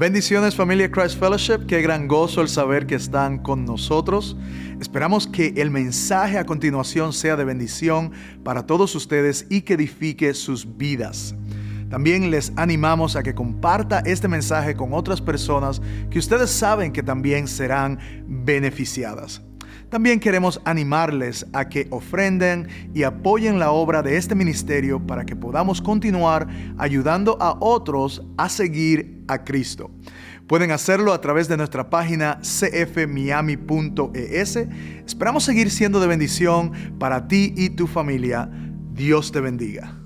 Bendiciones, familia Christ Fellowship, qué gran gozo el saber que están con nosotros. Esperamos que el mensaje a continuación sea de bendición para todos ustedes y que edifique sus vidas. También les animamos a que comparta este mensaje con otras personas que ustedes saben que también serán beneficiadas. También queremos animarles a que ofrenden y apoyen la obra de este ministerio para que podamos continuar ayudando a otros a seguir a Cristo. Pueden hacerlo a través de nuestra página cfmiami.es. Esperamos seguir siendo de bendición para ti y tu familia. Dios te bendiga.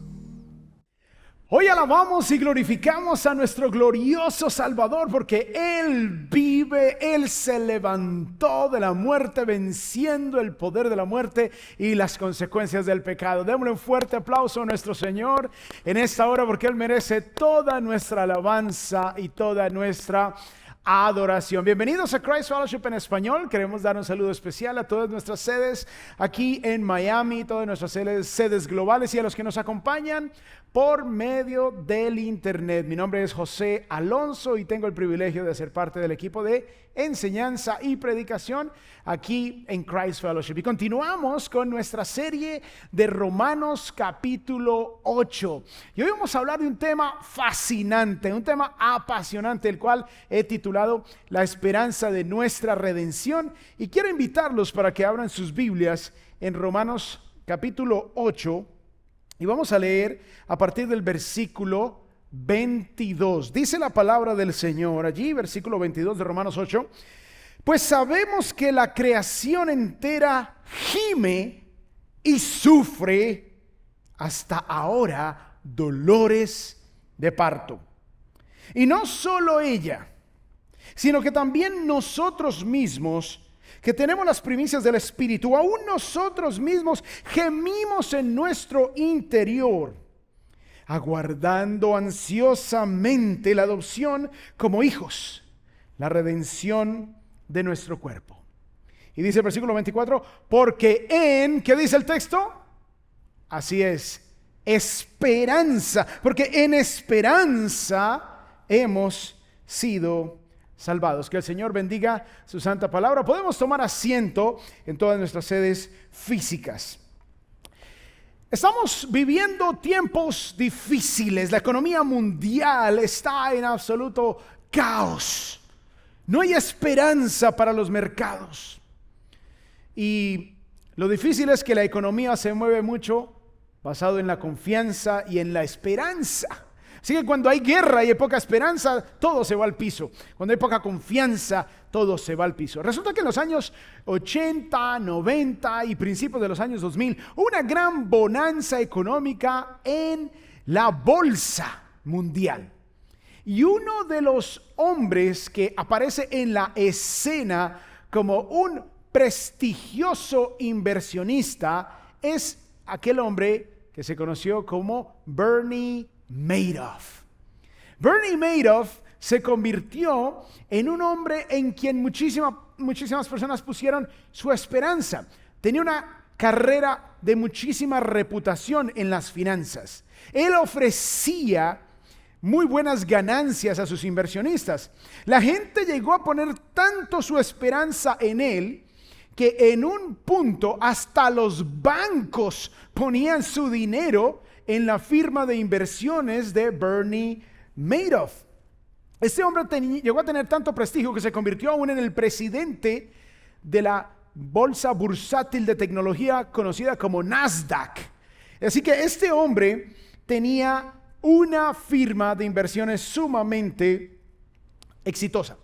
Hoy alabamos y glorificamos a nuestro glorioso Salvador porque Él vive, Él se levantó de la muerte venciendo el poder de la muerte y las consecuencias del pecado. Démosle un fuerte aplauso a nuestro Señor en esta hora porque Él merece toda nuestra alabanza y toda nuestra adoración. Bienvenidos a Christ Fellowship en español. Queremos dar un saludo especial a todas nuestras sedes aquí en Miami, todas nuestras sedes globales y a los que nos acompañan por medio del internet. Mi nombre es José Alonso y tengo el privilegio de ser parte del equipo de enseñanza y predicación aquí en Christ Fellowship. Y continuamos con nuestra serie de Romanos capítulo 8. Y hoy vamos a hablar de un tema fascinante, un tema apasionante, el cual he titulado La esperanza de nuestra redención. Y quiero invitarlos para que abran sus Biblias en Romanos capítulo 8. Y vamos a leer a partir del versículo 22. Dice la palabra del Señor allí, versículo 22 de Romanos 8. Pues sabemos que la creación entera gime y sufre hasta ahora dolores de parto. Y no solo ella, sino que también nosotros mismos, que tenemos las primicias del Espíritu, aún nosotros mismos gemimos en nuestro interior, aguardando ansiosamente la adopción como hijos, la redención de nuestro cuerpo. Y dice el versículo 24, porque ¿qué dice el texto? Así es, esperanza, porque en esperanza hemos sido salvados. Que el Señor bendiga su santa palabra. Podemos tomar asiento en todas nuestras sedes físicas. Estamos viviendo tiempos difíciles. La economía mundial está en absoluto caos. No hay esperanza para los mercados. Y lo difícil es que la economía se mueve mucho basado en la confianza y en la esperanza. Así que cuando hay guerra y hay poca esperanza, todo se va al piso. Cuando hay poca confianza, todo se va al piso. Resulta que en los años 80, 90 y principios de los años 2000, hubo una gran bonanza económica en la bolsa mundial. Y uno de los hombres que aparece en la escena como un prestigioso inversionista es aquel hombre que se conoció como Bernie Madoff. Bernie Madoff se convirtió en un hombre en quien muchísimas personas pusieron su esperanza. Tenía una carrera de muchísima reputación en las finanzas. Él ofrecía muy buenas ganancias a sus inversionistas. La gente llegó a poner tanto su esperanza en él que en un punto hasta los bancos ponían su dinero en la firma de inversiones de Bernie Madoff. Este hombre llegó a tener tanto prestigio que se convirtió aún en el presidente de la bolsa bursátil de tecnología conocida como Nasdaq. Así que este hombre tenía una firma de inversiones sumamente exitosa.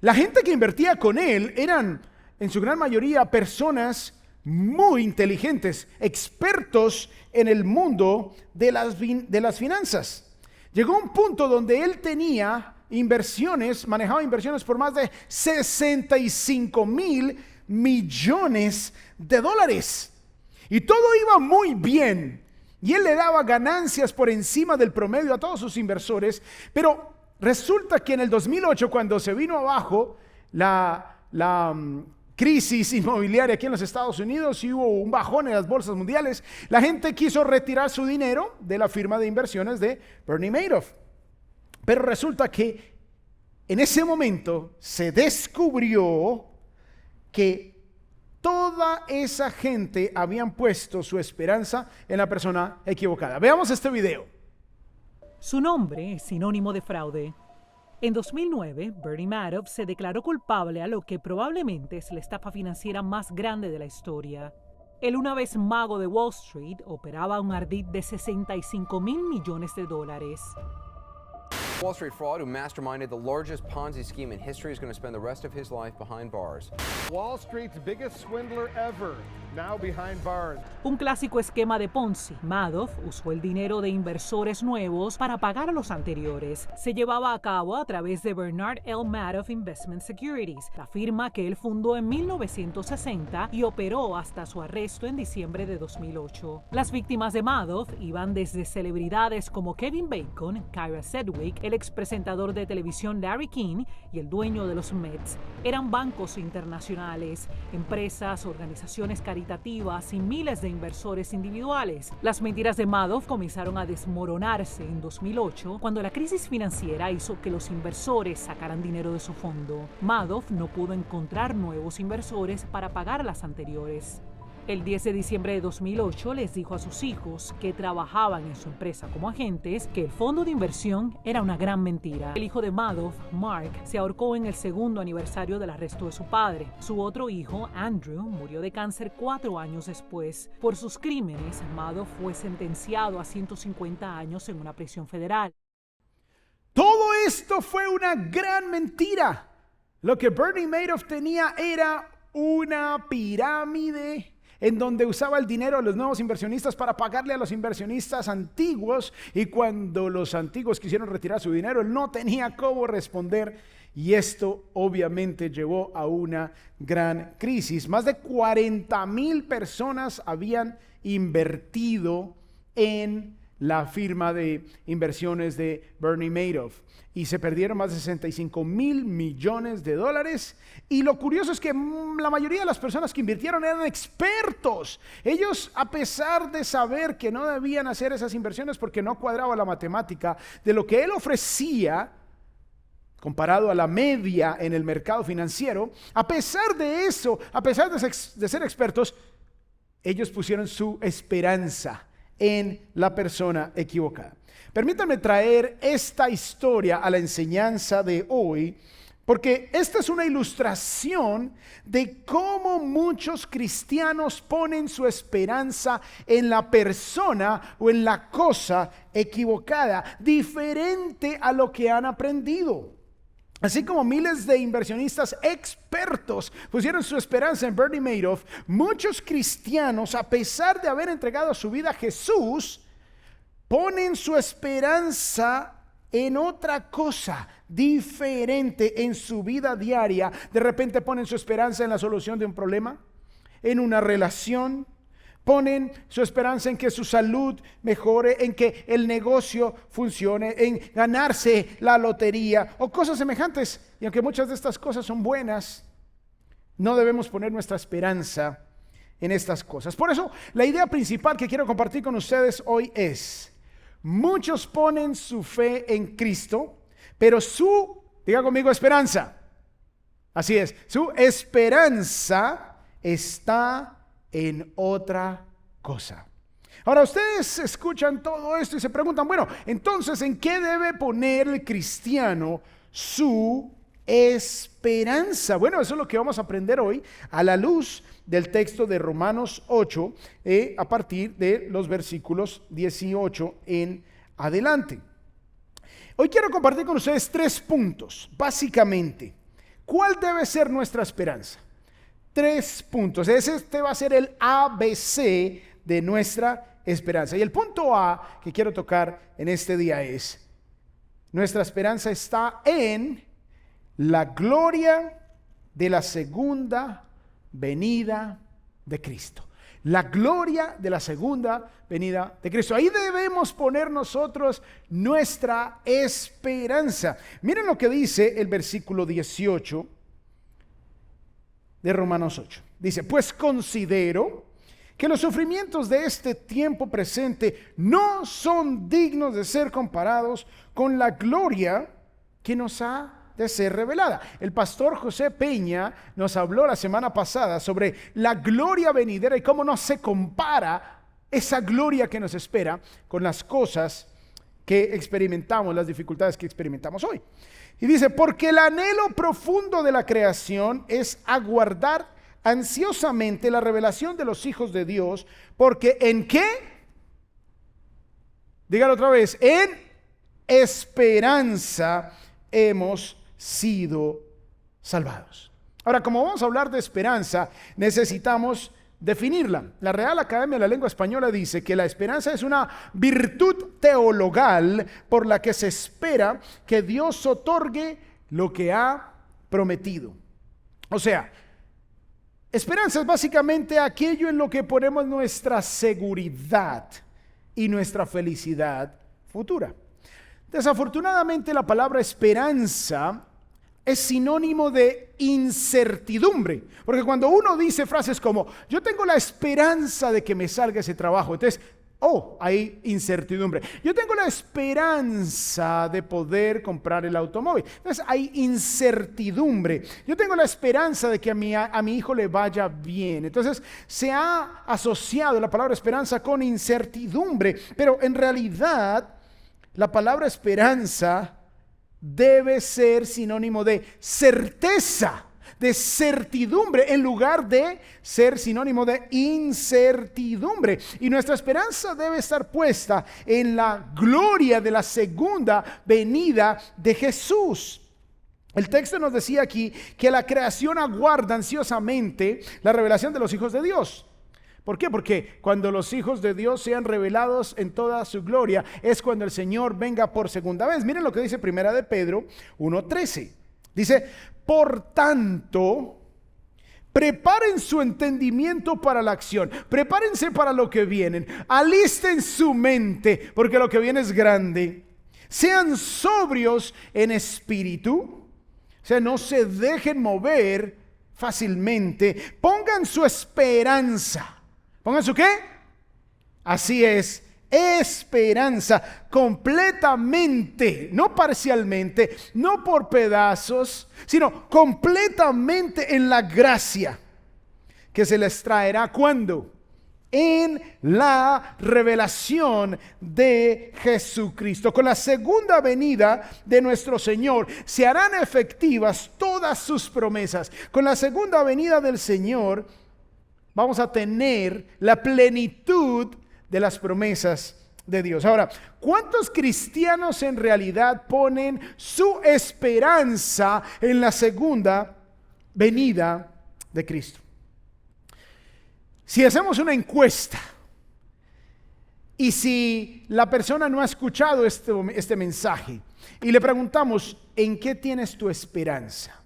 La gente que invertía con él eran en su gran mayoría personas muy inteligentes, expertos en el mundo de las finanzas. Llegó un punto donde él tenía manejaba inversiones por más de 65 mil millones de dólares. Y todo iba muy bien. Y él le daba ganancias por encima del promedio a todos sus inversores. Pero resulta que en el 2008, cuando se vino abajo la crisis inmobiliaria aquí en los Estados Unidos y hubo un bajón en las bolsas mundiales, la gente quiso retirar su dinero de la firma de inversiones de Bernie Madoff. Pero resulta que en ese momento se descubrió que toda esa gente habían puesto su esperanza en la persona equivocada. Veamos este video. Su nombre es sinónimo de fraude. En 2009, Bernie Madoff se declaró culpable a lo que probablemente es la estafa financiera más grande de la historia. El una vez mago de Wall Street operaba un ardid de $65 mil millones. Wall Street fraud who masterminded the largest Ponzi scheme in history is going to spend the rest of his life behind bars. Wall Street's biggest swindler ever, now behind bars. Un clásico esquema de Ponzi. Madoff usó el dinero de inversores nuevos para pagar a los anteriores. Se llevaba a cabo a través de Bernard L. Madoff Investment Securities, la firma que él fundó en 1960 y operó hasta su arresto en diciembre de 2008. Las víctimas de Madoff iban desde celebridades como Kevin Bacon, Kyra Sedgwick, el expresentador de televisión Larry King y el dueño de los Mets. Eran bancos internacionales, empresas, organizaciones caritativas y miles de inversores individuales. Las mentiras de Madoff comenzaron a desmoronarse en 2008 cuando la crisis financiera hizo que los inversores sacaran dinero de su fondo. Madoff no pudo encontrar nuevos inversores para pagar a las anteriores. El 10 de diciembre de 2008 les dijo a sus hijos que trabajaban en su empresa como agentes que el fondo de inversión era una gran mentira. El hijo de Madoff, Mark, se ahorcó en el segundo aniversario del arresto de su padre. Su otro hijo, Andrew, murió de cáncer 4 años después. Por sus crímenes, Madoff fue sentenciado a 150 años en una prisión federal. Todo esto fue una gran mentira. Lo que Bernie Madoff tenía era una pirámide en donde usaba el dinero de los nuevos inversionistas para pagarle a los inversionistas antiguos, y cuando los antiguos quisieron retirar su dinero, él no tenía cómo responder, y esto obviamente llevó a una gran crisis. Más de 40,000 personas habían invertido en la firma de inversiones de Bernie Madoff y se perdieron más de $65 mil millones. Y lo curioso es que la mayoría de las personas que invirtieron eran expertos. Ellos, a pesar de saber que no debían hacer esas inversiones porque no cuadraba la matemática de lo que él ofrecía comparado a la media en el mercado financiero, a pesar de eso, a pesar de ser expertos, ellos pusieron su esperanza en la persona equivocada. Permítanme traer esta historia a la enseñanza de hoy, porque esta es una ilustración de cómo muchos cristianos ponen su esperanza en la persona o en la cosa equivocada, diferente a lo que han aprendido. Así como miles de inversionistas expertos pusieron su esperanza en Bernie Madoff, muchos cristianos, a pesar de haber entregado su vida a Jesús, ponen su esperanza en otra cosa diferente en su vida diaria. De repente ponen su esperanza en la solución de un problema, en una relación. Ponen su esperanza en que su salud mejore, en que el negocio funcione, en ganarse la lotería o cosas semejantes. Y aunque muchas de estas cosas son buenas, no debemos poner nuestra esperanza en estas cosas. Por eso, la idea principal que quiero compartir con ustedes hoy es: muchos ponen su fe en Cristo, pero diga conmigo, esperanza. Así es, su esperanza está en otra cosa. Ahora, ustedes escuchan todo esto y se preguntan, bueno, entonces, ¿en qué debe poner el cristiano su esperanza? Bueno, eso es lo que vamos a aprender hoy a la luz del texto de Romanos 8, a partir de los versículos 18 en adelante. Hoy quiero compartir con ustedes 3 puntos, básicamente. ¿Cuál debe ser nuestra esperanza? 3 puntos. Este va a ser el ABC de nuestra esperanza. Y el punto A que quiero tocar en este día es: nuestra esperanza está en la gloria de la segunda venida de Cristo. La gloria de la segunda venida de Cristo. Ahí debemos poner nosotros nuestra esperanza. Miren lo que dice el versículo 18 de Romanos 8. Dice: pues considero que los sufrimientos de este tiempo presente no son dignos de ser comparados con la gloria que nos ha de ser revelada. El pastor José Peña nos habló la semana pasada sobre la gloria venidera y cómo no se compara esa gloria que nos espera con las cosas que experimentamos, las dificultades que experimentamos hoy. Y dice, porque el anhelo profundo de la creación es aguardar ansiosamente la revelación de los hijos de Dios, porque ¿en qué? Dígalo otra vez, en esperanza hemos sido salvados. Ahora, como vamos a hablar de esperanza, necesitamos definirla. La Real Academia de la Lengua Española dice que la esperanza es una virtud teologal por la que se espera que Dios otorgue lo que ha prometido. O sea, esperanza es básicamente aquello en lo que ponemos nuestra seguridad y nuestra felicidad futura. Desafortunadamente, la palabra esperanza es sinónimo de incertidumbre, porque cuando uno dice frases como yo tengo la esperanza de que me salga ese trabajo, entonces, hay incertidumbre. Yo tengo la esperanza de poder comprar el automóvil, entonces hay incertidumbre. Yo tengo la esperanza de que a mi hijo le vaya bien, entonces se ha asociado la palabra esperanza con incertidumbre, pero en realidad la palabra esperanza debe ser sinónimo de certeza, de certidumbre, en lugar de ser sinónimo de incertidumbre. Y nuestra esperanza debe estar puesta en la gloria de la segunda venida de Jesús. El texto nos decía aquí que la creación aguarda ansiosamente la revelación de los hijos de Dios. ¿Por qué? Porque cuando los hijos de Dios sean revelados en toda su gloria, es cuando el Señor venga por segunda vez. Miren lo que dice Primera de Pedro 1:13. Dice, por tanto, preparen su entendimiento para la acción, prepárense para lo que vienen, alisten su mente, porque lo que viene es grande. Sean sobrios en espíritu, o sea, no se dejen mover fácilmente, pongan su esperanza. ¿Pongan su qué? Así es, esperanza completamente, no parcialmente, no por pedazos, sino completamente en la gracia que se les traerá. ¿Cuándo? En la revelación de Jesucristo. Con la segunda venida de nuestro Señor se harán efectivas todas sus promesas. Con la segunda venida del Señor vamos a tener la plenitud de las promesas de Dios. Ahora, ¿cuántos cristianos en realidad ponen su esperanza en la segunda venida de Cristo? Si hacemos una encuesta y si la persona no ha escuchado este mensaje y le preguntamos, ¿en qué tienes tu esperanza?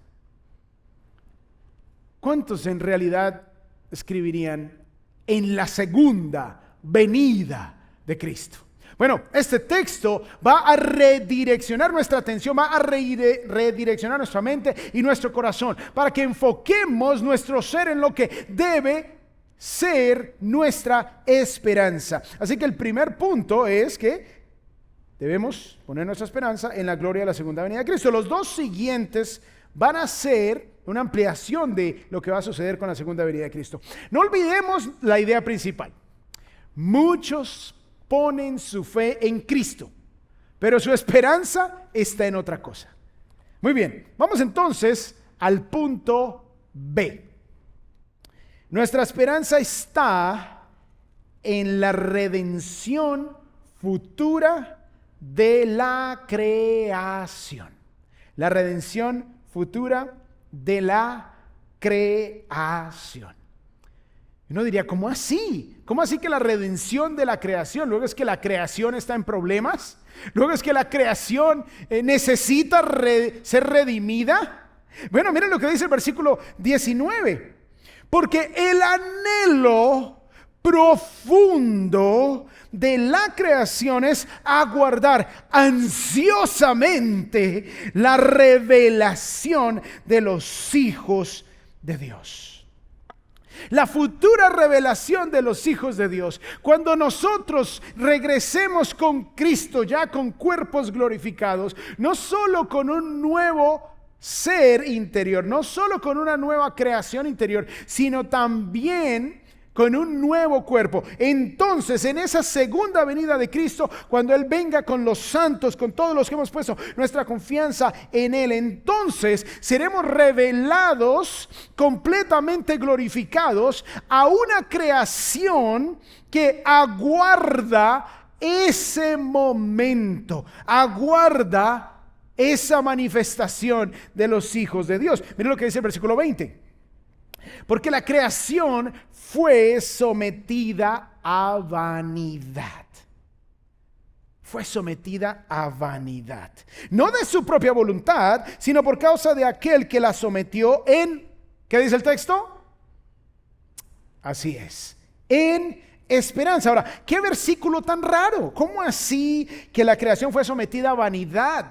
¿Cuántos en realidad escribirían en la segunda venida de Cristo? Bueno, este texto va a redireccionar nuestra atención, va a redireccionar nuestra mente y nuestro corazón para que enfoquemos nuestro ser en lo que debe ser nuestra esperanza. Así que el primer punto es que debemos poner nuestra esperanza en la gloria de la segunda venida de Cristo. Los dos siguientes van a ser una ampliación de lo que va a suceder con la segunda venida de Cristo. No olvidemos la idea principal. Muchos ponen su fe en Cristo, pero su esperanza está en otra cosa. Muy bien, vamos entonces al punto B. Nuestra esperanza está en la redención futura de la creación. La redención futura de la creación. Uno diría, ¿cómo así? ¿Cómo así que la redención de la creación? Luego es que la creación está en problemas. Luego es que la creación necesita ser redimida. Bueno, miren lo que dice el versículo 19. Porque el anhelo profundo de la creación es aguardar ansiosamente la revelación de los hijos de Dios. La futura revelación de los hijos de Dios, cuando nosotros regresemos con Cristo ya con cuerpos glorificados, no solo con un nuevo ser interior, no solo con una nueva creación interior, sino también con un nuevo cuerpo. Entonces, en esa segunda venida de Cristo, cuando Él venga con los santos, con todos los que hemos puesto nuestra confianza en Él, entonces seremos revelados, completamente glorificados, a una creación que aguarda ese momento, aguarda esa manifestación de los hijos de Dios. Miren lo que dice el versículo 20. Porque la creación fue sometida a vanidad. Fue sometida a vanidad. No de su propia voluntad, sino por causa de aquel que la sometió en, ¿qué dice el texto? Así es, en esperanza. Ahora, ¿qué versículo tan raro? ¿Cómo así que la creación fue sometida a vanidad?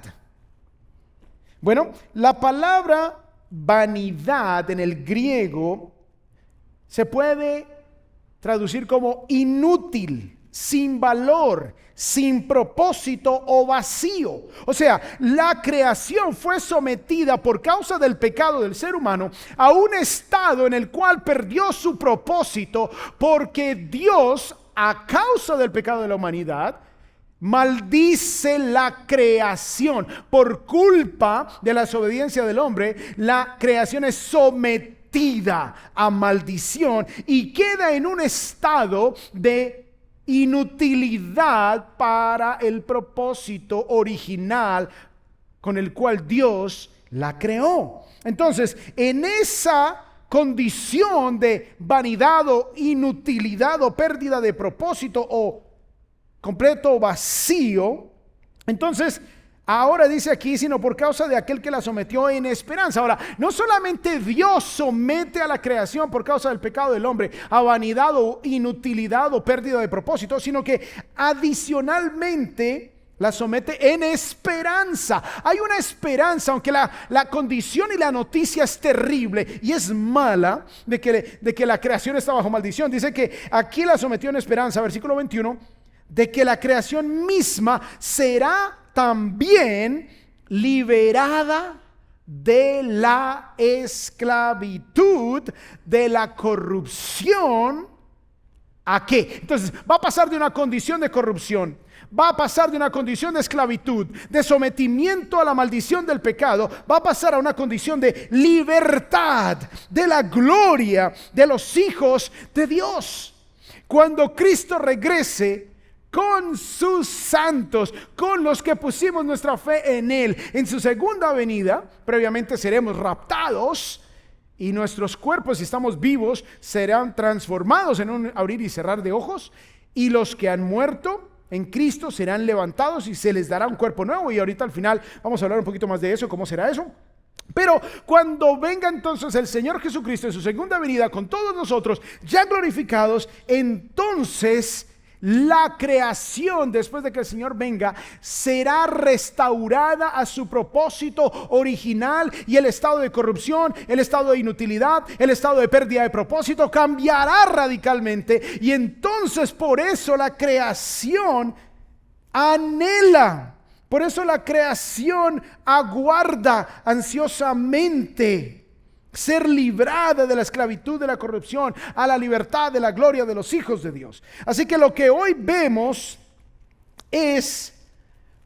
Bueno, la palabra vanidad en el griego se puede traducir como inútil, sin valor, sin propósito o vacío. O sea, la creación fue sometida por causa del pecado del ser humano a un estado en el cual perdió su propósito, porque Dios, a causa del pecado de la humanidad, maldice la creación. Por culpa de la desobediencia del hombre, la creación es sometida a maldición y queda en un estado de inutilidad para el propósito original con el cual Dios la creó. Entonces, en esa condición de vanidad o inutilidad o pérdida de propósito o completo vacío, entonces ahora dice aquí, sino por causa de aquel que la sometió en esperanza. Ahora, no solamente Dios somete a la creación por causa del pecado del hombre a vanidad o inutilidad o pérdida de propósito, sino que adicionalmente la somete en esperanza. Hay una esperanza, aunque la condición y la noticia es terrible y es mala de que la creación está bajo maldición. Dice que aquí la sometió en esperanza, versículo 21, de que la creación misma será también liberada de la esclavitud, de la corrupción. ¿A qué? Entonces va a pasar de una condición de corrupción, va a pasar de una condición de esclavitud, de sometimiento a la maldición del pecado, va a pasar a una condición de libertad, de la gloria de los hijos de Dios. Cuando Cristo regrese con sus santos, con los que pusimos nuestra fe en Él, en su segunda venida, previamente seremos raptados y nuestros cuerpos, si estamos vivos, serán transformados en un abrir y cerrar de ojos, y los que han muerto en Cristo serán levantados y se les dará un cuerpo nuevo. Y ahorita al final vamos a hablar un poquito más de eso, cómo será eso. Pero cuando venga entonces el Señor Jesucristo en su segunda venida con todos nosotros ya glorificados, entonces la creación, después de que el Señor venga, será restaurada a su propósito original, y el estado de corrupción, el estado de inutilidad, el estado de pérdida de propósito cambiará radicalmente. Y entonces por eso la creación anhela, por eso la creación aguarda ansiosamente ser librada de la esclavitud de la corrupción a la libertad de la gloria de los hijos de Dios. Así que lo que hoy vemos es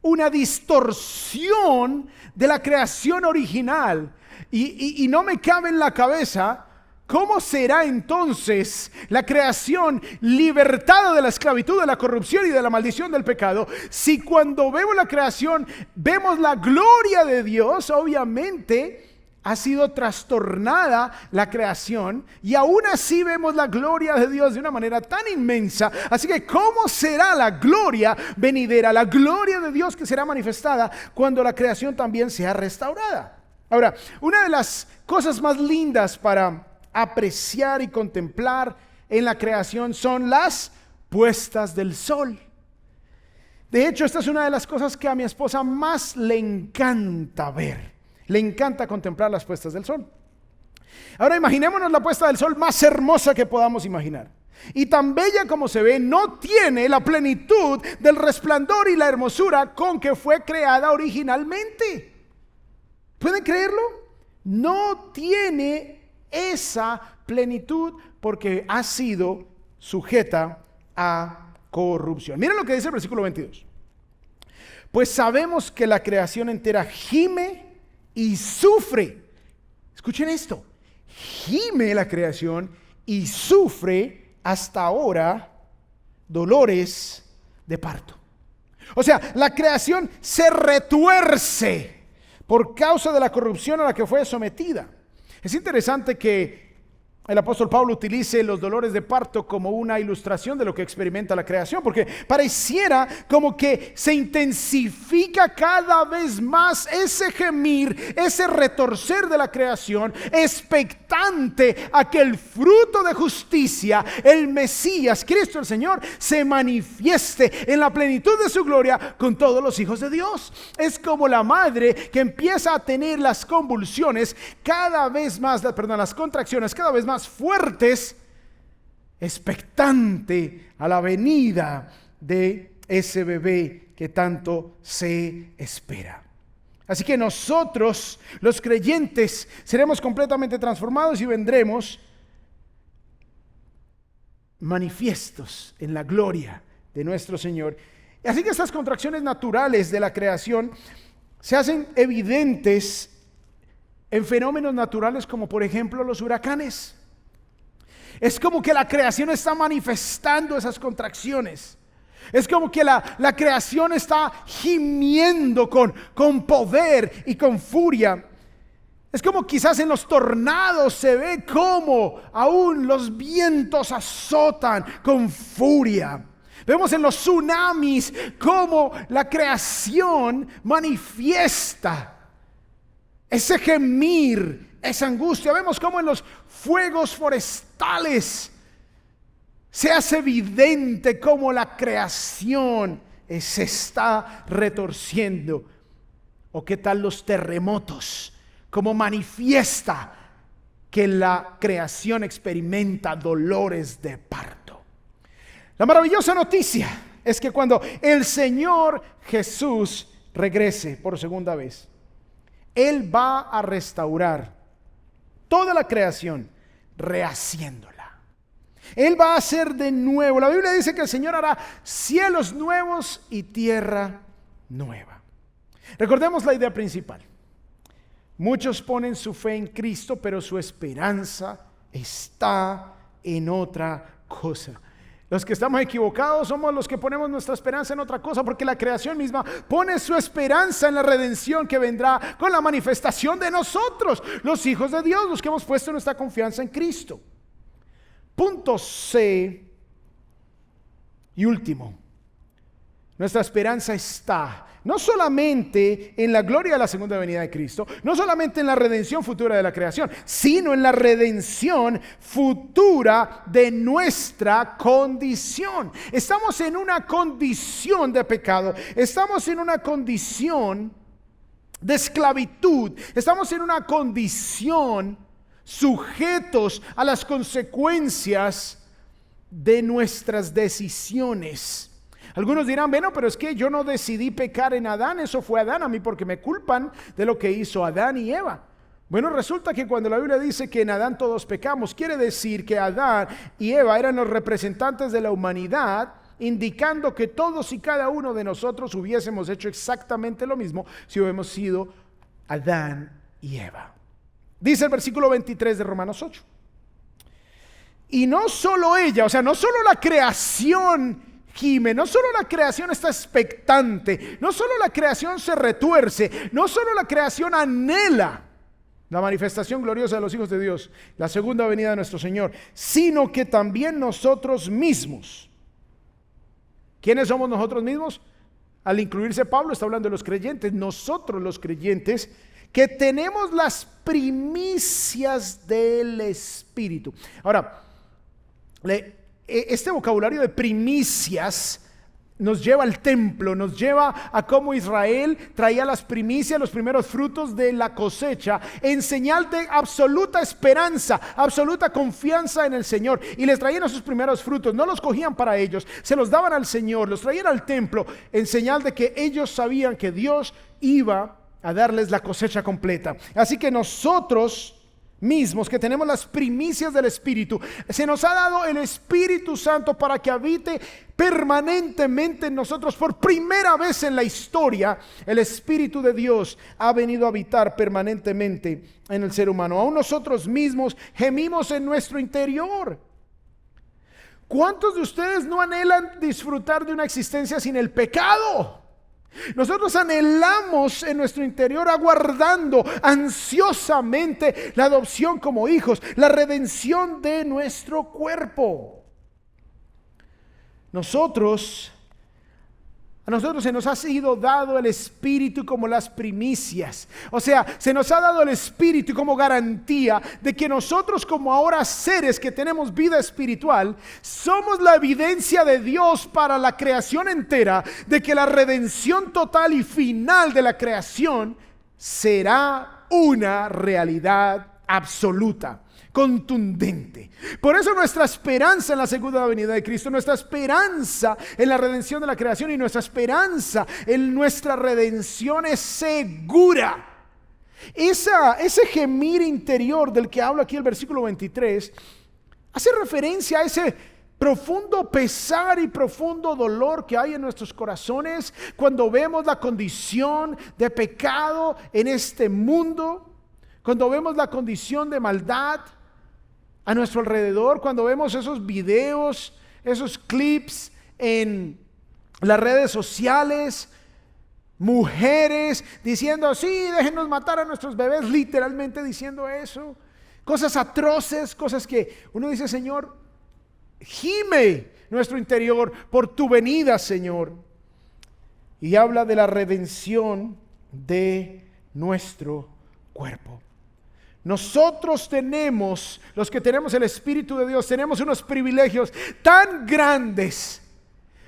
una distorsión de la creación original, y no me cabe en la cabeza cómo será entonces la creación libertada de la esclavitud, de la corrupción y de la maldición del pecado, si cuando vemos la creación vemos la gloria de Dios. Obviamente ha sido trastornada la creación, y aún así vemos la gloria de Dios de una manera tan inmensa. Así que ¿cómo será la gloria venidera, la gloria de Dios que será manifestada cuando la creación también sea restaurada? Ahora, una de las cosas más lindas para apreciar y contemplar en la creación son las puestas del sol. De hecho, esta es una de las cosas que a mi esposa más le encanta ver. Le encanta contemplar las puestas del sol. Ahora imaginémonos la puesta del sol más hermosa que podamos imaginar. Y tan bella como se ve, no tiene la plenitud del resplandor y la hermosura con que fue creada originalmente. ¿Pueden creerlo? No tiene esa plenitud porque ha sido sujeta a corrupción. Miren lo que dice el versículo 22. Pues sabemos que la creación entera gime y sufre. Escuchen esto. Gime la creación y sufre hasta ahora dolores de parto. O sea, la creación se retuerce por causa de la corrupción a la que fue sometida. Es interesante que el apóstol Pablo utilice los dolores de parto como una ilustración de lo que experimenta la creación, porque pareciera como que se intensifica cada vez más ese gemir, ese retorcer de la creación, expectante a que el fruto de justicia, el Mesías, Cristo el Señor, se manifieste en la plenitud de su gloria con todos los hijos de Dios. Es como la madre que empieza a tener las convulsiones cada vez más, las contracciones cada vez más fuertes, expectante a la venida de ese bebé que tanto se espera. Así que nosotros, los creyentes, seremos completamente transformados y vendremos manifiestos en la gloria de nuestro Señor. Así que estas contracciones naturales de la creación se hacen evidentes en fenómenos naturales como por ejemplo los huracanes. Es como que la creación está manifestando esas contracciones. Es como que la creación está gimiendo con poder y con furia. Es como quizás en los tornados se ve como aún los vientos azotan con furia. Vemos en los tsunamis cómo la creación manifiesta ese gemir, esa angustia. Vemos cómo en los fuegos forestales se hace evidente cómo la creación se está retorciendo. O qué tal los terremotos, cómo manifiesta que la creación experimenta dolores de parto. La maravillosa noticia es que cuando el Señor Jesús regrese por segunda vez, Él va a restaurar toda la creación, rehaciéndola. Él va a hacer de nuevo. La Biblia dice que el Señor hará cielos nuevos y tierra nueva. Recordemos la idea principal. Muchos ponen su fe en Cristo, pero su esperanza está en otra cosa. Los que estamos equivocados somos los que ponemos nuestra esperanza en otra cosa, porque la creación misma pone su esperanza en la redención que vendrá con la manifestación de nosotros, los hijos de Dios, los que hemos puesto nuestra confianza en Cristo. Punto C y último. Nuestra esperanza está no solamente en la gloria de la segunda venida de Cristo, no solamente en la redención futura de la creación, sino en la redención futura de nuestra condición. Estamos en una condición de pecado, estamos en una condición de esclavitud, estamos en una condición sujetos a las consecuencias de nuestras decisiones. Algunos dirán, bueno, pero es que yo no decidí pecar en Adán, eso fue Adán, a mí porque me culpan de lo que hizo Adán y Eva. Bueno, resulta que cuando la Biblia dice que en Adán todos pecamos, quiere decir que Adán y Eva eran los representantes de la humanidad, indicando que todos y cada uno de nosotros hubiésemos hecho exactamente lo mismo si hubiéramos sido Adán y Eva. Dice el versículo 23 de Romanos 8. Y no solo ella, o sea, no solo la creación gime, no solo la creación está expectante, no solo la creación se retuerce, no solo la creación anhela la manifestación gloriosa de los hijos de Dios, la segunda venida de nuestro Señor, sino que también nosotros mismos. ¿Quiénes somos nosotros mismos? Al incluirse Pablo está hablando de los creyentes, nosotros los creyentes que tenemos las primicias del Espíritu. Ahora, este vocabulario de primicias nos lleva al templo, nos lleva a cómo Israel traía las primicias, los primeros frutos de la cosecha, en señal de absoluta esperanza, absoluta confianza en el Señor. Y les traían a sus primeros frutos, no los cogían para ellos, se los daban al Señor, los traían al templo, en señal de que ellos sabían que Dios iba a darles la cosecha completa. Así que nosotros mismos que tenemos las primicias del Espíritu, se nos ha dado el Espíritu Santo para que habite permanentemente en nosotros. Por primera vez en la historia, el Espíritu de Dios ha venido a habitar permanentemente en el ser humano. Aún nosotros mismos gemimos en nuestro interior. ¿Cuántos de ustedes no anhelan disfrutar de una existencia sin el pecado? Nosotros anhelamos en nuestro interior, aguardando ansiosamente la adopción como hijos, la redención de nuestro cuerpo. A nosotros se nos ha sido dado el Espíritu como las primicias. O sea, se nos ha dado el Espíritu como garantía de que nosotros, como ahora seres que tenemos vida espiritual, somos la evidencia de Dios para la creación entera, de que la redención total y final de la creación será una realidad absoluta, contundente. Por eso nuestra esperanza en la segunda venida de Cristo, nuestra esperanza en la redención de la creación y nuestra esperanza en nuestra redención es segura. Ese gemir interior del que habla aquí el versículo 23 hace referencia a ese profundo pesar y profundo dolor que hay en nuestros corazones cuando vemos la condición de pecado en este mundo, cuando vemos la condición de maldad a nuestro alrededor, cuando vemos esos videos, esos clips en las redes sociales, mujeres diciendo, sí, déjenos matar a nuestros bebés, literalmente diciendo eso, cosas atroces, cosas que uno dice, Señor, gime nuestro interior por tu venida, Señor. Y habla de la redención de nuestro cuerpo. Nosotros tenemos, los que tenemos el Espíritu de Dios, tenemos unos privilegios tan grandes,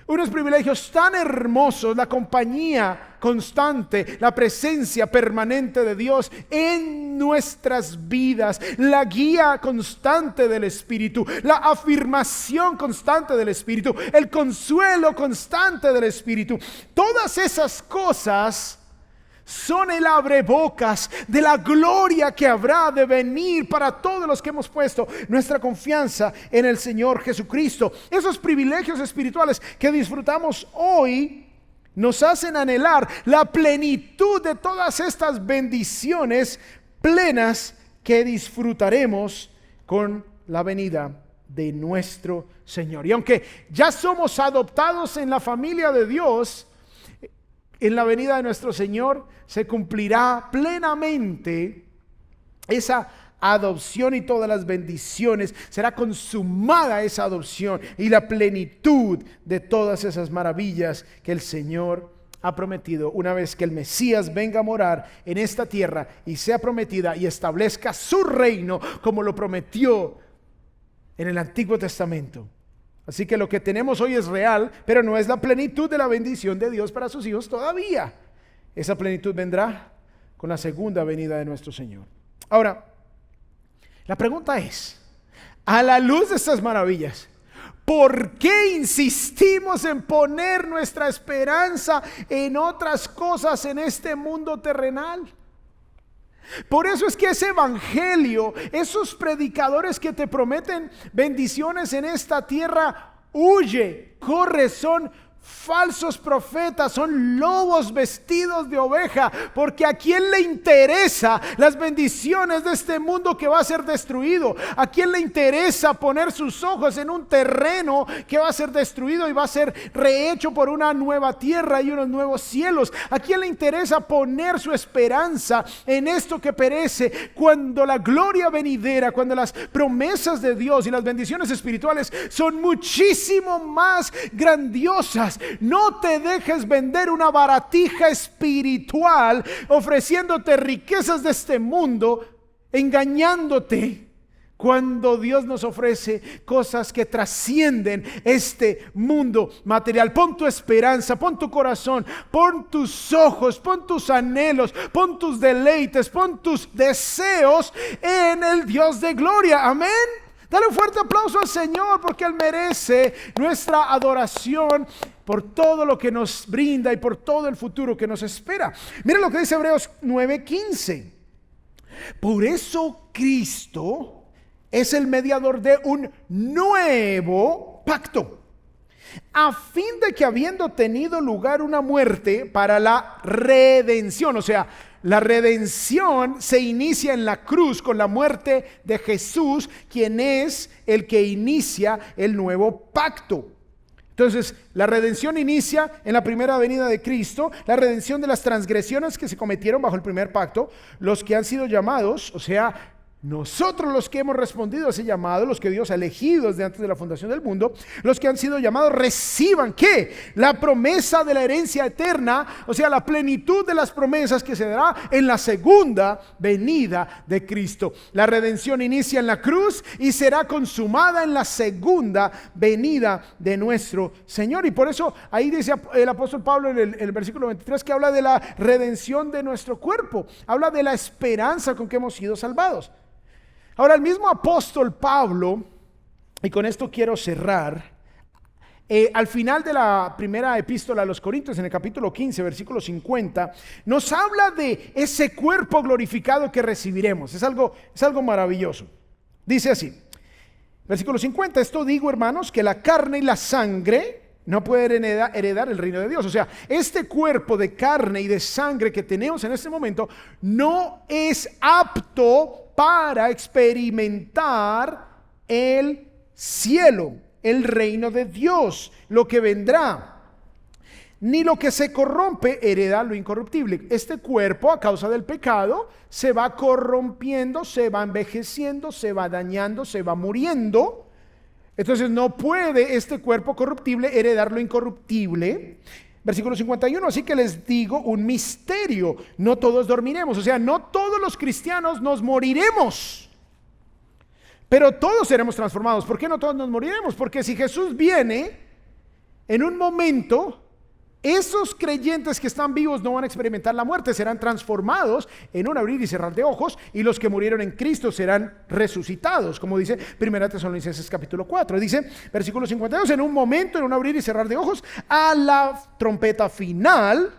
unos privilegios tan hermosos, la compañía constante, la presencia permanente de Dios en nuestras vidas, la guía constante del Espíritu, la afirmación constante del Espíritu, el consuelo constante del Espíritu. Todas esas cosas son el abrebocas de la gloria que habrá de venir para todos los que hemos puesto nuestra confianza en el Señor Jesucristo. Esos privilegios espirituales que disfrutamos hoy nos hacen anhelar la plenitud de todas estas bendiciones plenas que disfrutaremos con la venida de nuestro Señor. Y aunque ya somos adoptados en la familia de Dios, en la venida de nuestro Señor se cumplirá plenamente esa adopción y todas las bendiciones. Será consumada esa adopción y la plenitud de todas esas maravillas que el Señor ha prometido una vez que el Mesías venga a morar en esta tierra y sea prometida y establezca su reino como lo prometió en el Antiguo Testamento. Así que lo que tenemos hoy es real, pero no es la plenitud de la bendición de Dios para sus hijos todavía. Esa plenitud vendrá con la segunda venida de nuestro Señor. Ahora, la pregunta es, a la luz de estas maravillas, ¿por qué insistimos en poner nuestra esperanza en otras cosas en este mundo terrenal? Por eso es que ese evangelio, esos predicadores que te prometen bendiciones en esta tierra, huye, corre, son falsos profetas, son lobos vestidos de oveja, porque a quién le interesa las bendiciones de este mundo que va a ser destruido, a quién le interesa poner sus ojos en un terreno que va a ser destruido y va a ser rehecho por una nueva tierra y unos nuevos cielos, a quién le interesa poner su esperanza en esto que perece, cuando la gloria venidera, cuando las promesas de Dios y las bendiciones espirituales son muchísimo más grandiosas. No te dejes vender una baratija espiritual ofreciéndote riquezas de este mundo, engañándote, cuando Dios nos ofrece cosas que trascienden este mundo material. Pon tu esperanza, pon tu corazón, pon tus ojos, pon tus anhelos, pon tus deleites, pon tus deseos en el Dios de gloria. Amén. Dale un fuerte aplauso al Señor porque Él merece nuestra adoración por todo lo que nos brinda y por todo el futuro que nos espera. Miren lo que dice Hebreos 9:15. Por eso Cristo es el mediador de un nuevo pacto, a fin de que habiendo tenido lugar una muerte para la redención, o sea, la redención se inicia en la cruz con la muerte de Jesús, quien es el que inicia el nuevo pacto. Entonces, la redención inicia en la primera venida de Cristo, la redención de las transgresiones que se cometieron bajo el primer pacto, los que han sido llamados, o sea, nosotros los que hemos respondido a ese llamado, los que Dios ha elegido desde antes de la fundación del mundo, los que han sido llamados reciban ¿qué? La promesa de la herencia eterna, o sea, la plenitud de las promesas que se dará en la segunda venida de Cristo. La redención inicia en la cruz y será consumada en la segunda venida de nuestro Señor. Y por eso ahí dice el apóstol Pablo en el versículo 23 que habla de la redención de nuestro cuerpo, habla de la esperanza con que hemos sido salvados. Ahora, el mismo apóstol Pablo, y con esto quiero cerrar, al final de la primera epístola a los Corintios, en el capítulo 15, versículo 50, nos habla de ese cuerpo glorificado que recibiremos. Es algo maravilloso. Dice así, versículo 50, esto digo, hermanos, que la carne y la sangre no pueden heredar el reino de Dios. O sea, este cuerpo de carne y de sangre que tenemos en este momento no es apto para experimentar el cielo, el reino de Dios, lo que vendrá. Ni lo que se corrompe hereda lo incorruptible. Este cuerpo, a causa del pecado, se va corrompiendo, se va envejeciendo, se va dañando, se va muriendo. Entonces no puede este cuerpo corruptible heredar lo incorruptible. Versículo 51, así que les digo un misterio, no todos dormiremos, o sea, no todos los cristianos nos moriremos, pero todos seremos transformados. ¿Por qué no todos nos moriremos? Porque si Jesús viene en un momento, esos creyentes que están vivos no van a experimentar la muerte, serán transformados en un abrir y cerrar de ojos, y los que murieron en Cristo serán resucitados, como dice 1 Tesalonicenses capítulo 4. Dice, versículo 52, en un momento, en un abrir y cerrar de ojos, a la trompeta final,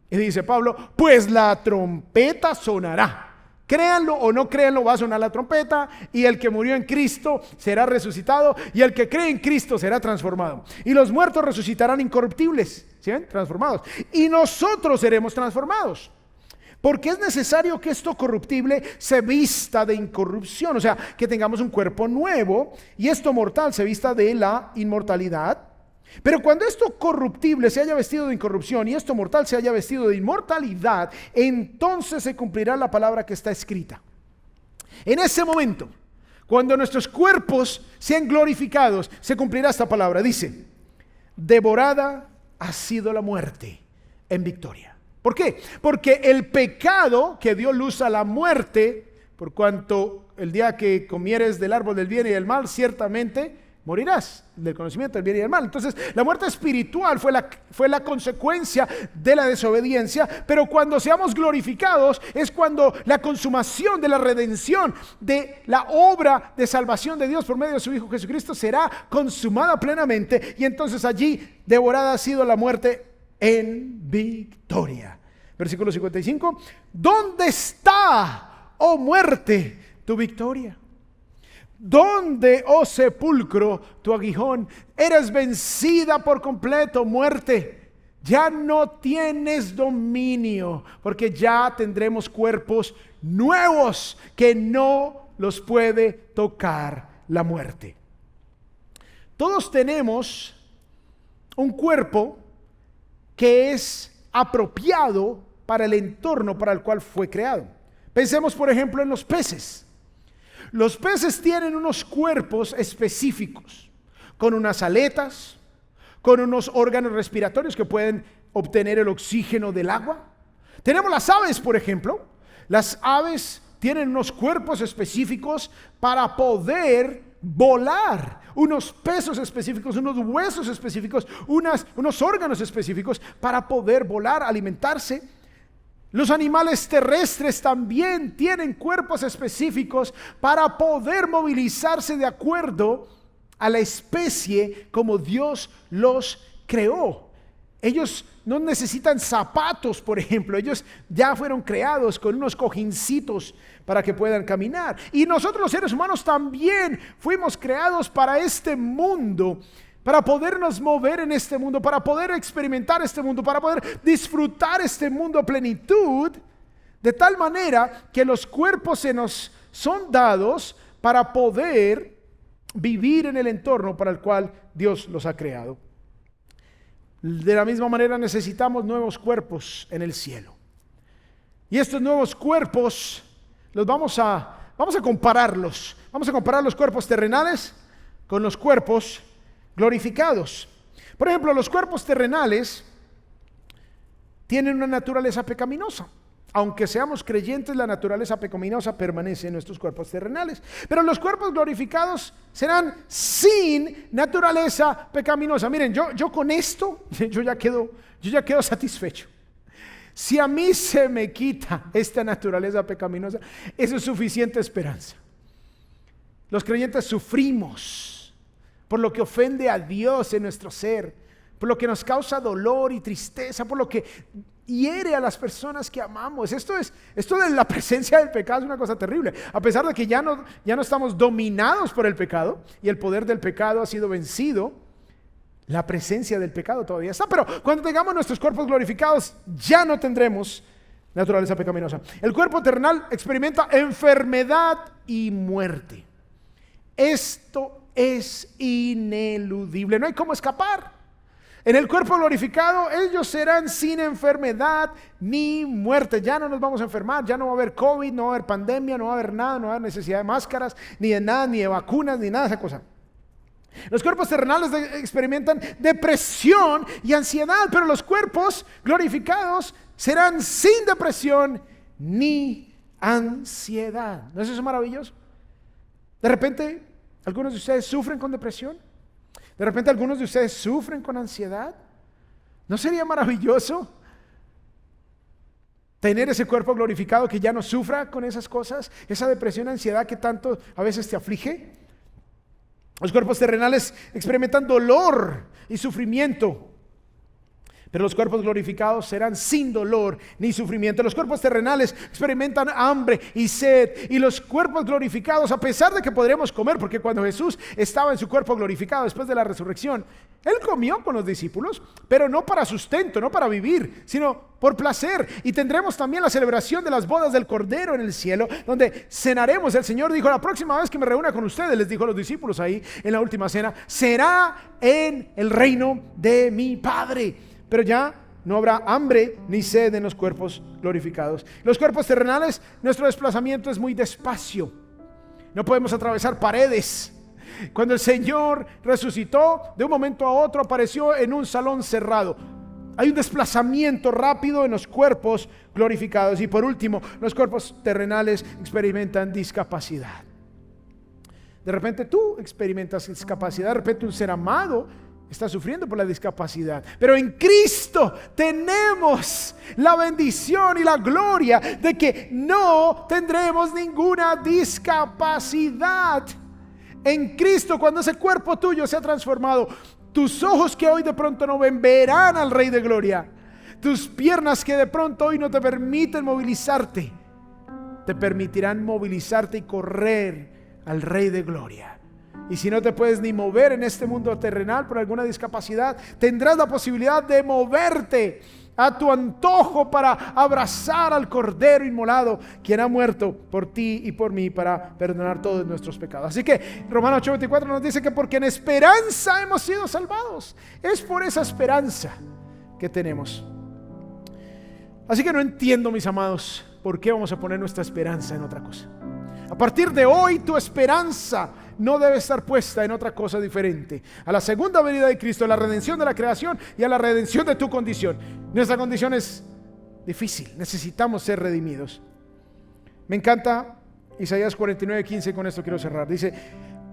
y dice Pablo, pues la trompeta sonará. Créanlo o no créanlo, va a sonar la trompeta y el que murió en Cristo será resucitado y el que cree en Cristo será transformado. Y los muertos resucitarán incorruptibles, ¿sí ven? Transformados. Y nosotros seremos transformados. Porque es necesario que esto corruptible se vista de incorrupción, o sea, que tengamos un cuerpo nuevo y esto mortal se vista de la inmortalidad. Pero cuando esto corruptible se haya vestido de incorrupción y esto mortal se haya vestido de inmortalidad, entonces se cumplirá la palabra que está escrita. En ese momento, cuando nuestros cuerpos sean glorificados, se cumplirá esta palabra. Dice, devorada ha sido la muerte en victoria. ¿Por qué? Porque el pecado que dio luz a la muerte, por cuanto el día que comieres del árbol del bien y del mal, ciertamente morirás del conocimiento del bien y del mal. Entonces, la muerte espiritual fue la consecuencia de la desobediencia, pero cuando seamos glorificados es cuando la consumación de la redención, de la obra de salvación de Dios por medio de su Hijo Jesucristo será consumada plenamente, y entonces allí devorada ha sido la muerte en victoria. Versículo 55, ¿dónde está, oh muerte, tu victoria? ¿Dónde, oh sepulcro, tu aguijón? Eres vencida por completo, muerte. Ya no tienes dominio, porque ya tendremos cuerpos nuevos que no los puede tocar la muerte. Todos tenemos un cuerpo que es apropiado para el entorno para el cual fue creado. Pensemos, por ejemplo, en los peces. Los peces tienen unos cuerpos específicos, con unas aletas, con unos órganos respiratorios que pueden obtener el oxígeno del agua. Tenemos las aves, por ejemplo. Las aves tienen unos cuerpos específicos para poder volar, unos pesos específicos, unos huesos específicos, unos órganos específicos para poder volar, alimentarse. Los animales terrestres también tienen cuerpos específicos para poder movilizarse de acuerdo a la especie como Dios los creó. Ellos no necesitan zapatos, por ejemplo. Ellos ya fueron creados con unos cojincitos para que puedan caminar. Y nosotros los seres humanos también fuimos creados para este mundo, para podernos mover en este mundo, para poder experimentar este mundo, para poder disfrutar este mundo a plenitud, de tal manera que los cuerpos se nos son dados para poder vivir en el entorno para el cual Dios los ha creado. De la misma manera necesitamos nuevos cuerpos en el cielo. Y estos nuevos cuerpos los vamos a compararlos. Vamos a comparar los cuerpos terrenales con los cuerpos glorificados. Por ejemplo, los cuerpos terrenales tienen una naturaleza pecaminosa. Aunque seamos creyentes, la naturaleza pecaminosa permanece en nuestros cuerpos terrenales. Pero los cuerpos glorificados serán sin naturaleza pecaminosa. Miren, yo con esto, yo ya quedo satisfecho. Si a mí se me quita esta naturaleza pecaminosa, eso es suficiente esperanza. Los creyentes sufrimos por lo que ofende a Dios en nuestro ser, por lo que nos causa dolor y tristeza, por lo que hiere a las personas que amamos. Esto de la presencia del pecado es una cosa terrible. A pesar de que ya no estamos dominados por el pecado y el poder del pecado ha sido vencido, la presencia del pecado todavía está. Pero cuando tengamos nuestros cuerpos glorificados, ya no tendremos naturaleza pecaminosa. El cuerpo terrenal experimenta enfermedad y muerte. Esto es ineludible, no hay cómo escapar. En el cuerpo glorificado, ellos serán sin enfermedad ni muerte. Ya no nos vamos a enfermar, ya no va a haber COVID, no va a haber pandemia, no va a haber nada, no va a haber necesidad de máscaras, ni de nada, ni de vacunas, ni nada de esa cosa. Los cuerpos terrenales experimentan depresión y ansiedad, pero los cuerpos glorificados serán sin depresión ni ansiedad. ¿No es eso maravilloso? De repente, algunos de ustedes sufren con depresión. De repente algunos de ustedes sufren con ansiedad. ¿No sería maravilloso tener ese cuerpo glorificado que ya no sufra con esas cosas? Esa depresión, ansiedad que tanto a veces te aflige. Los cuerpos terrenales experimentan dolor y sufrimiento, pero los cuerpos glorificados serán sin dolor ni sufrimiento. Los cuerpos terrenales experimentan hambre y sed, y los cuerpos glorificados, a pesar de que podremos comer, porque cuando Jesús estaba en su cuerpo glorificado después de la resurrección, Él comió con los discípulos, pero no para sustento, no para vivir, sino por placer. Y tendremos también la celebración de las bodas del Cordero en el cielo, donde cenaremos. El Señor dijo: la próxima vez que me reúna con ustedes, les dijo a los discípulos ahí en la última cena, será en el reino de mi Padre. Pero ya no habrá hambre ni sed en los cuerpos glorificados. Los cuerpos terrenales, nuestro desplazamiento es muy despacio. No podemos atravesar paredes. Cuando el Señor resucitó, de un momento a otro apareció en un salón cerrado. Hay un desplazamiento rápido en los cuerpos glorificados. Y por último, los cuerpos terrenales experimentan discapacidad. De repente tú experimentas discapacidad. De repente un ser amado está sufriendo por la discapacidad, pero en Cristo tenemos la bendición y la gloria de que no tendremos ninguna discapacidad. En Cristo, cuando ese cuerpo tuyo se ha transformado, tus ojos que hoy de pronto no ven, verán al Rey de Gloria. Tus piernas que de pronto hoy no te permiten movilizarte, te permitirán movilizarte y correr al Rey de Gloria. Y si no te puedes ni mover en este mundo terrenal por alguna discapacidad, tendrás la posibilidad de moverte a tu antojo para abrazar al Cordero inmolado, quien ha muerto por ti y por mí para perdonar todos nuestros pecados. Así que Romanos 8:24 nos dice que porque en esperanza hemos sido salvados. Es por esa esperanza que tenemos. Así que no entiendo, mis amados, por qué vamos a poner nuestra esperanza en otra cosa. A partir de hoy, tu esperanza no debe estar puesta en otra cosa diferente a la segunda venida de Cristo, a la redención de la creación y a la redención de tu condición. Nuestra condición es difícil, necesitamos ser redimidos. Me encanta Isaías 49:15, con esto quiero cerrar. Dice: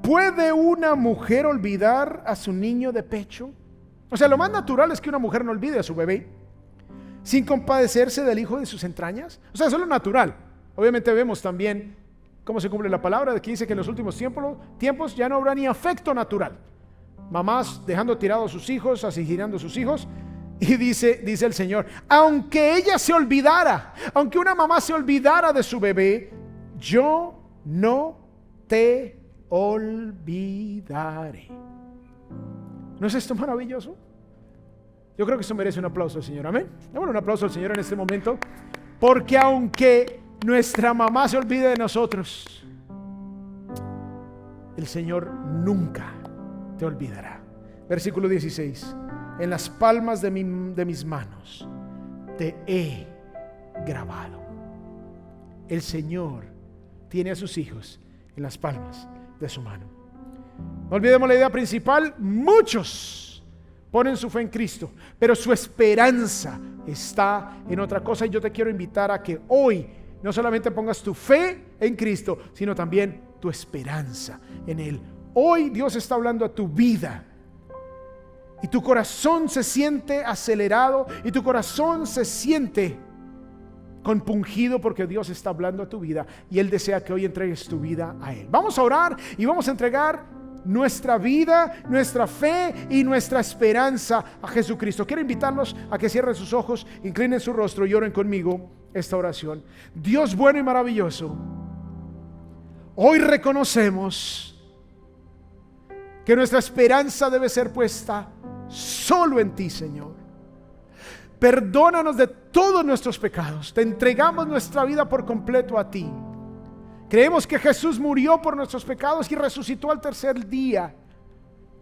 ¿puede una mujer olvidar a su niño de pecho? O sea, lo más natural es que una mujer no olvide a su bebé. sin compadecerse del hijo de sus entrañas? O sea, eso es lo natural. Obviamente vemos también cómo se cumple la palabra de que dice que en los últimos tiempos ya no habrá ni afecto natural. Mamás dejando tirados a sus hijos, asesinando a sus hijos. Y dice el Señor, aunque ella se olvidara, aunque una mamá se olvidara de su bebé, yo no te olvidaré. ¿No es esto maravilloso? Yo creo que eso merece un aplauso al Señor. Amén. Démosle un aplauso al Señor en este momento. Porque aunque nuestra mamá se olvide de nosotros, el Señor nunca te olvidará. Versículo 16. En las palmas de mis manos te he grabado. El Señor tiene a sus hijos en las palmas de su mano. No olvidemos la idea principal. Muchos ponen su fe en Cristo, pero su esperanza está en otra cosa. Y yo te quiero invitar a que hoy no solamente pongas tu fe en Cristo, sino también tu esperanza en Él. Hoy Dios está hablando a tu vida. Y tu corazón se siente acelerado y tu corazón se siente compungido porque Dios está hablando a tu vida y Él desea que hoy entregues tu vida a Él. Vamos a orar y vamos a entregar nuestra vida, nuestra fe y nuestra esperanza a Jesucristo. Quiero invitarlos a que cierren sus ojos, inclinen su rostro y oren conmigo esta oración. Dios bueno y maravilloso, hoy reconocemos que nuestra esperanza debe ser puesta solo en ti, Señor. Perdónanos de todos nuestros pecados. Te entregamos nuestra vida por completo a ti. Creemos que Jesús murió por nuestros pecados y resucitó al tercer día,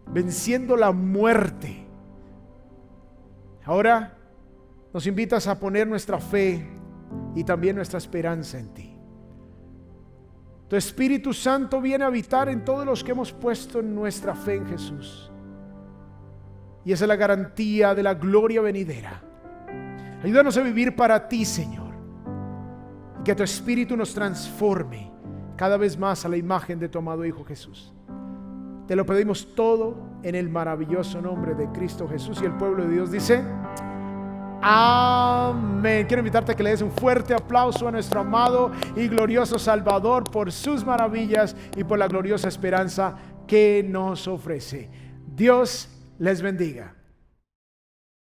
venciendo la muerte. Ahora nos invitas a poner nuestra fe y también nuestra esperanza en ti. Tu Espíritu Santo viene a habitar en todos los que hemos puesto nuestra fe en Jesús. Y esa es la garantía de la gloria venidera. Ayúdanos a vivir para ti, Señor. Y que tu Espíritu nos transforme cada vez más a la imagen de tu amado Hijo Jesús. Te lo pedimos todo en el maravilloso nombre de Cristo Jesús. Y el pueblo de Dios dice: amén. Quiero invitarte a que le des un fuerte aplauso a nuestro amado y glorioso Salvador por sus maravillas y por la gloriosa esperanza que nos ofrece. Dios les bendiga.